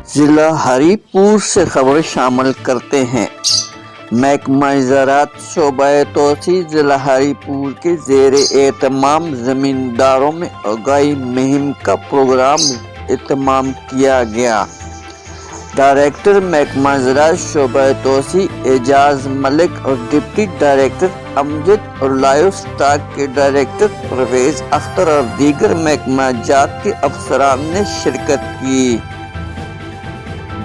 ضلع ہری پور سے خبر شامل کرتے ہیں۔ محکمہ زراعت شعبہ توسیع ضلع ہری پور کے زیر اہتمام زمینداروں میں اگائی مہم کا پروگرام اہتمام کیا گیا۔ ڈائریکٹر محکمہ زراعت شعبہ توسیع اعجاز ملک اور ڈپٹی ڈائریکٹر امجد اور لائیو اسٹاک کے ڈائریکٹر پرویز اختر اور دیگر محکمہ جات کے افسران نے شرکت کی،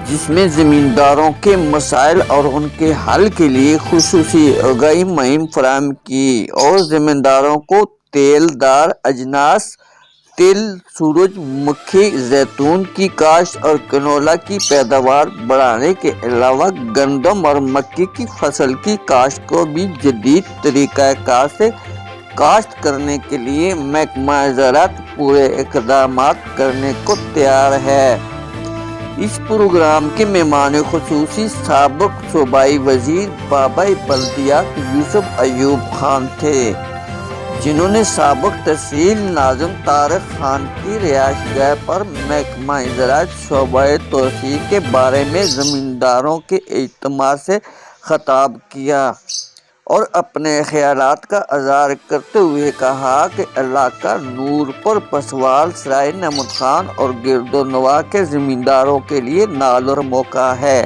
جس میں زمینداروں کے مسائل اور ان کے حل کے لیے خصوصی آگاہی مہم فراہم کی اور زمینداروں کو تیل دار اجناس، تل، سورج مکھی، زیتون کی کاشت اور کنولا کی پیداوار بڑھانے کے علاوہ گندم اور مکئی کی فصل کی کاشت کو بھی جدید طریقہ کار سے کاشت کرنے کے لیے محکمہ زراعت پورے اقدامات کرنے کو تیار ہے۔ اس پروگرام کے مہمان خصوصی سابق صوبائی وزیر بابائی بلدیات یوسف ایوب خان تھے، جنہوں نے سابق تحصیل ناظم طارق خان کی رہائش گاہ پر محکمہ زراعت شعبہ توسیع کے بارے میں زمینداروں کے اجتماع سے خطاب کیا اور اپنے خیالات کا اظہار کرتے ہوئے کہا کہ علاقہ نورپور، پسوال، سرائے نعمت خان اور گرد و نواح کے زمینداروں کے لیے نال اور موقع ہے۔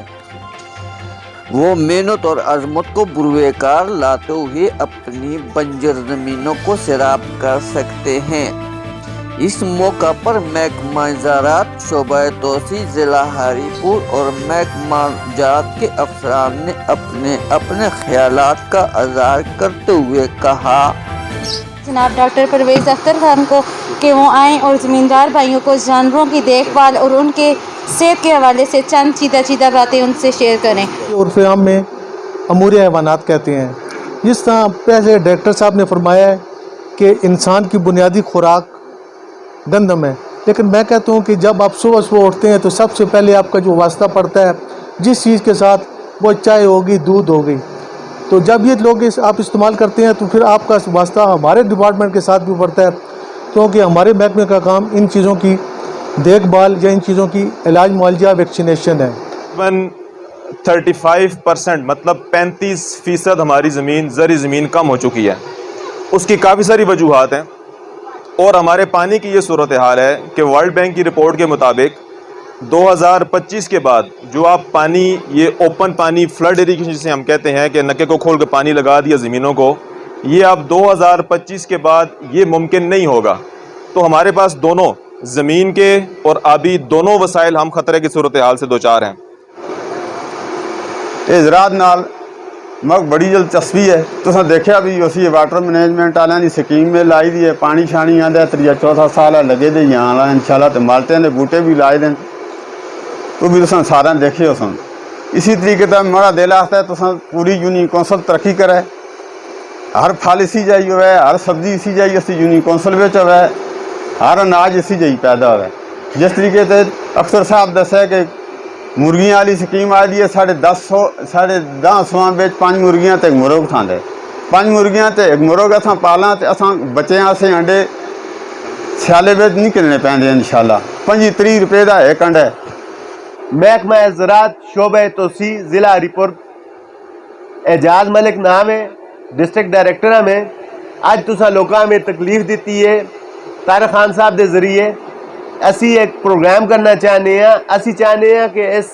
وہ محنت اور عظمت کو بروئے کار لاتے ہوئے اپنی بنجر زمینوں کو سیراب کر سکتے ہیں۔ اس موقع پر محکمہ زراعت شعبہ توسیع ضلع ہری پور اور محکمہ جات کے افسران نے اپنے خیالات کا اظہار کرتے ہوئے کہا۔ جناب ڈاکٹر پرویز اختر خان کو کہ وہ آئیں اور زمیندار بھائیوں کو جانوروں کی دیکھ بھال اور ان کے صحت کے حوالے سے چند چیدہ باتیں ان سے شیئر کریں۔ عرف عام میں امور حیوانات کہتے ہیں۔ جس طرح پہلے ڈائریکٹر صاحب نے فرمایا ہے کہ انسان کی بنیادی خوراک گندم ہے، لیکن میں کہتا ہوں کہ جب آپ صبح اٹھتے ہیں تو سب سے پہلے آپ کا جو واسطہ پڑتا ہے جس چیز کے ساتھ، وہ چائے ہوگی، دودھ ہوگی، تو جب یہ لوگ آپ استعمال کرتے ہیں تو پھر آپ کا واسطہ ہمارے ڈپارٹمنٹ کے ساتھ بھی پڑتا ہے، کیونکہ ہمارے محکمے کا کام ان چیزوں کی دیکھ بھال یا ان چیزوں کی علاج معالجہ ویکسینیشن ہے۔ 35% مطلب 35% ہماری زمین زرعی زمین کم ہو چکی ہے۔ اس کی کافی ساری وجوہات ہیں، اور ہمارے پانی کی یہ صورتحال ہے کہ ورلڈ بینک کی رپورٹ کے مطابق 2025 کے بعد جو آپ پانی، یہ اوپن پانی، فلڈ اریگیشن جسے ہم کہتے ہیں کہ نکے کو کھول کے پانی لگا دیا زمینوں کو، یہ اب 2025 کے بعد یہ ممکن نہیں ہوگا۔ تو ہمارے پاس دونوں زمین کے اور آبی دونوں وسائل ہم خطرے کی صورتحال سے دوچار ہیں۔ زراعت نال مگ بڑی دلچسپی ہے۔ تو دیکھا بھی اسی واٹر مینجمنٹ والوں کی سکیم میں لائی دی ہے، پانی شانی آدھا 3-4 سال ہے لگے دے یہاں والا انشاءاللہ، تو مالٹے نے بوٹے بھی لائے دیں تو بھی تو سارا دیکھے ہو سن۔ اسی طریقے سے ہمارا دل آتا ہے تو پوری یونین کونسل ترقی کرے، ہر پھل اسی جائی ہوئے، ہر سبزی اسی جائی اسی یونین کونسل میں ہوئے، ہر اناج اسی جائی پیدا ہوئے۔ جس طریقے سے افسر صاحب دسے کہ مرغیاں والی سکیم آئی ہے، 10.5 بچ 5 مرغیاں تے ایک مرغ کھاندے، 5 مرغیاں تے ایک مرغ اساں پالاں تے اساں بچیاں سے انڈے سیالے بچ نہیں کرنے پیندے انشاءاللہ۔ 25-30 روپے دا ایک انڈا ہے۔ محکمہ زراعت شعبہ توسیع ضلع ہری پور اعجاز ملک نام ہے، ڈسٹرکٹ ڈائریکٹر میں اج تساں لوکاں میں تکلیف دیتی ہے طارق خان صاحب دے ذریعے اسی ایک پروگرام کرنا چاہنے ہیں۔ اسی چاہنے ہیں کہ اس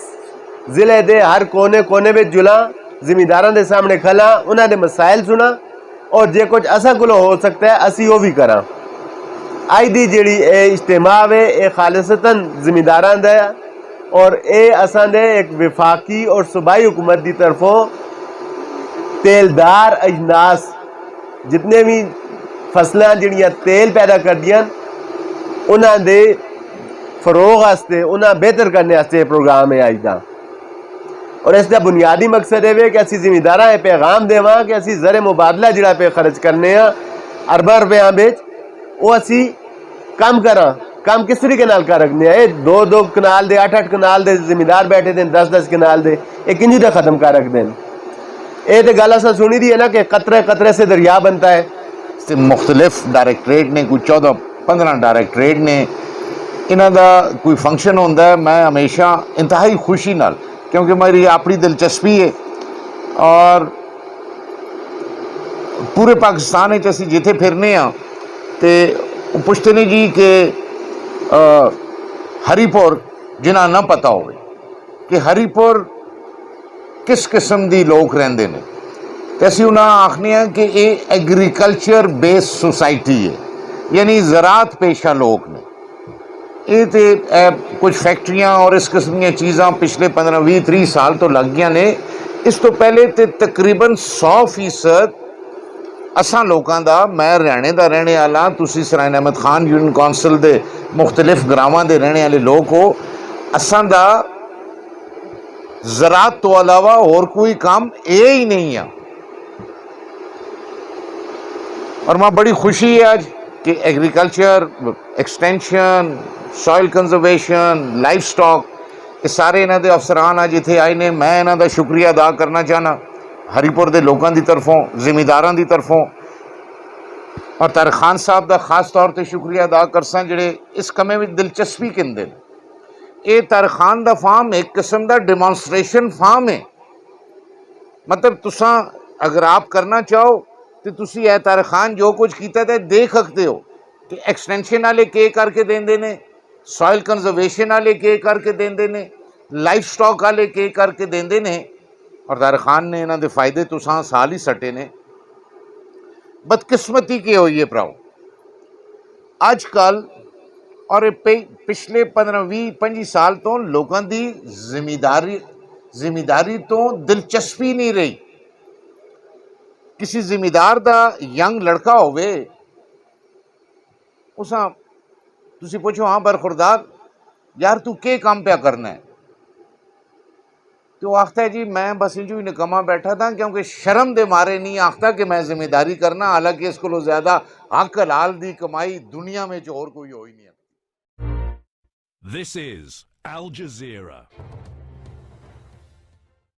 ضلع دے ہر کونے میں جلاں زمینداراں دے سامنے کھلاں، انہاں دے مسائل سنا اور جے کچھ اساں کولوں ہو سکتا ہے اسی وہ بھی کراں۔ اج دی جڑی اجتماع ہے یہ خالصتاً زمینداراں دا ہے اور اے اساں دے ایک وفاقی اور صوبائی حکومت دی طرفوں تیلدار اجناس جتنے بھی فصلاں جڑیاں تیل پیدا کردیاں انہاں دے فروغ واسطے، انہاں بہتر کرنے واسطے پروگرام ہے اج دا، اور اس دا بنیادی مقصد ہے کہ اسی زمینداراں پیغام دیواں کہ اسی زر مبادلہ جڑا پہ خرچ کرنے ہیں ارباں روپیاں وچ، وہ اسی کم کراں۔ کام کس طریقے نال کر رکھنے ہیں؟ 2 کنال دے 8 کنال دے زمیندار بیٹھے دیں، 10 کنال دے ایک انجی دا ختم کر رکھ دیں۔ اے تے گل اساں سنی دی ہے نا کہ قطرے قطرے سے دریا بنتا ہے۔ مختلف ڈائریکٹریٹ نے، کچھ 14-15 ڈائریکٹریٹ نے ਇਹਨਾਂ ਦਾ ਕੋਈ ਫੰਕਸ਼ਨ ਹੁੰਦਾ ਹੈ, ਮੈਂ ਹਮੇਸ਼ਾ ਇੰਤਹਾਈ ਖੁਸ਼ੀ ਨਾਲ, ਕਿਉਂਕਿ ਮੇਰੀ ਆਪਣੀ ਦਿਲਚਸਪੀ ਹੈ ਔਰ ਪੂਰੇ ਪਾਕਿਸਤਾਨ ਵਿੱਚ ਅਸੀਂ ਜਿੱਥੇ ਫਿਰਨੇ ਹਾਂ ਤੇ ਉਹ ਪੁੱਛਦੇ ਨੇ ਜੀ ਕਿ ਹਰੀਪੁਰ ਜਿਨ੍ਹਾਂ ਨਾ ਪਤਾ ਹੋਵੇ ਕਿ ਹਰੀਪੁਰ ਕਿਸ ਕਿਸਮ ਦੀ ਲੋਕ ਰਹਿੰਦੇ ਨੇ, ਤੇ ਅਸੀਂ ਉਹਨਾਂ ਆਖਦੇ ਹਾਂ ਕਿ ਇਹ ਐਗਰੀਕਲਚਰ ਬੇਸਡ ਸੁਸਾਇਟੀ ਹੈ, ਯਾਨੀ ਜ਼ਰਾਤ ਪੇਸ਼ਾ ਲੋਕ ਨੇ। ਇਹ ਤੇ ਕੁਝ ਫੈਕਟਰੀਆਂ ਔਰ ਇਸ ਕਿਸਮ ਦੀਆਂ ਚੀਜ਼ਾਂ ਪਿਛਲੇ 15 20 30 ਸਾਲ ਤੋਂ ਲੱਗ ਗਈਆਂ ਨੇ। ਇਸ ਤੋਂ ਪਹਿਲੇ ਤੇ ਤਕਰੀਬਨ 100% ਅਸਾਂ ਲੋਕਾਂ ਦਾ, ਮੈਂ ਹਰਿਆਣੇ ਦਾ ਰਹਿਣੇ ਵਾਲਾ, ਤੁਸੀਂ ਸਰਾਇਨ ਅਹਿਮਦ ਖਾਨ ਯੂਨੀਅਨ ਕੌਂਸਲ ਦੇ ਮੁਖਤਲਿਫ ਗਰਾਵਾਂ ਦੇ ਰਹਿਣੇ ਵਾਲੇ ਲੋਕ ਹੋ, ਅਸਾਂ ਦਾ ਜ਼ਰਾਤ ਤੋਂ ਇਲਾਵਾ ਹੋਰ ਕੋਈ ਕੰਮ ਇਹ ਹੀ ਨਹੀਂ ਆ। اور میں بڑی خوشی ہے آج کہ agriculture extension soil conservation life stock یہ سارے انہوں دے افسران آج اتنے آئے نے. میں انہوں دا شکریہ ادا کرنا چاہنا ہریپور دے لوگوں دی طرفوں, ذمہ دی طرفوں, اور طارق خان صاحب دا خاص طور تے شکریہ ادا کرساں جڑے اس کمے میں دلچسپی کندے. یہ طارق خان دا فارم ایک قسم دا ڈیمانسٹریشن فارم ہے. مطلب تساں اگر آپ کرنا چاہو تو تسی اے طارق خان جو کچھ کیتا ہے دیکھ سکتے ہو کہ ایکسٹینشن والے کے کر کے دیندے نے, سوائل کنزرویشن والے کے کر کے دیندے نے, لائف سٹاک والے کے کر کے دیندے نے, اور طارق خان نے انہاں دے فائدے تساں سال ہی سٹے نے. بدقسمتی کی ہوئی ہے پراؤ اج کل اور پچھلے 15-20-25 سال تو لوگوں دی ذمہ داری تو دلچسپی نہیں رہی. کسی ذمہ دار دا ینگ لڑکا ہوئے اساں تسی پوچھو ہاں برخوردار یار تو کے کام پیا کرنا ہے, تو آختا ہے جی میں بس انجو ہی نکما بیٹھا تھا کیونکہ شرم دے مارے نہیں آختا کہ میں ذمہ داری کرنا, حالانکہ اس کو زیادہ حق حلال دی کمائی دنیا میں جو اور کوئی ہوئی نہیں ہے. This is Al Jazeera.